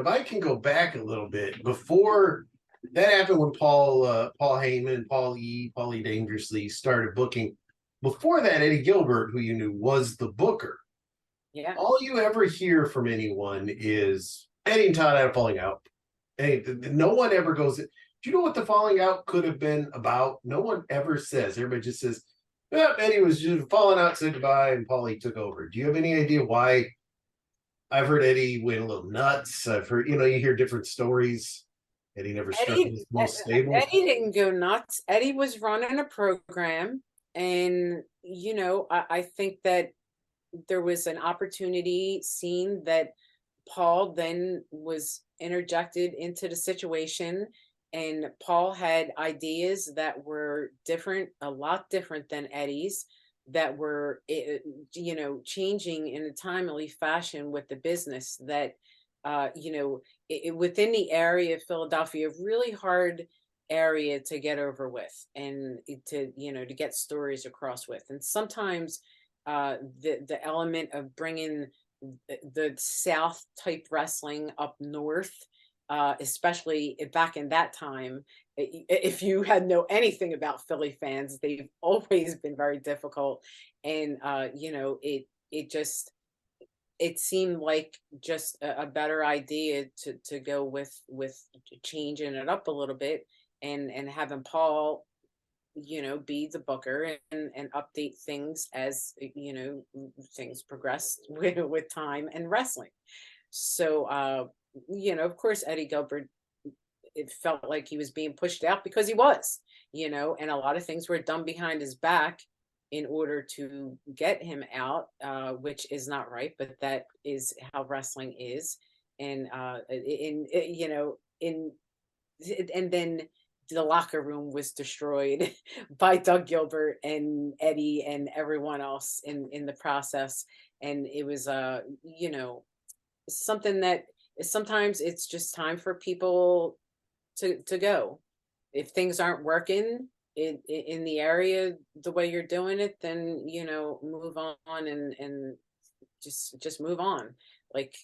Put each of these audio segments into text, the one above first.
if I can go back a little bit before that happened, when Paul Heyman, Paul E. Dangerously started booking. Before that, Eddie Gilbert, who you knew, was the booker. Yeah. All you ever hear from anyone is Eddie and Todd had a falling out. Hey, no one ever goes, do you know what the falling out could have been about? No one ever says. Everybody just says, yeah, Eddie was just falling out, said goodbye, and Paulie took over. Do you have any idea why? I've heard Eddie went a little nuts. I've heard, you hear different stories. Eddie never struck Eddie as most stable. Eddie didn't go nuts. Eddie was running a program, and I think that there was an opportunity seen that Paul then was interjected into the situation, and Paul had ideas that were different, a lot different than Eddie's, that were changing in a timely fashion with the business, that within the area of Philadelphia, really hard area to get over with, and to get stories across with. And sometimes the element of bringing the South type wrestling up north, especially back in that time. If you had know anything about Philly fans, they've always been very difficult, and it seemed like just a better idea to go with changing it up a little bit, and having Paul be the booker, and update things as things progress with time and wrestling. So of course Eddie Gilbert, it felt like he was being pushed out because he was, and a lot of things were done behind his back in order to get him out, which is not right, but that is how wrestling is. And in and then the locker room was destroyed by Doug Gilbert and Eddie and everyone else in the process. And it was something that sometimes it's just time for people to go. If things aren't working in the area the way you're doing it, then move on, and just move on. Like,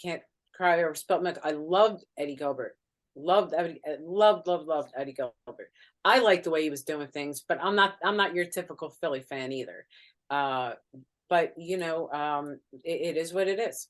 can't cry over spilt milk. I loved Eddie Gilbert. Loved Eddie, loved Eddie Gilbert. I liked the way he was doing things, but I'm not your typical Philly fan either. But it is what it is.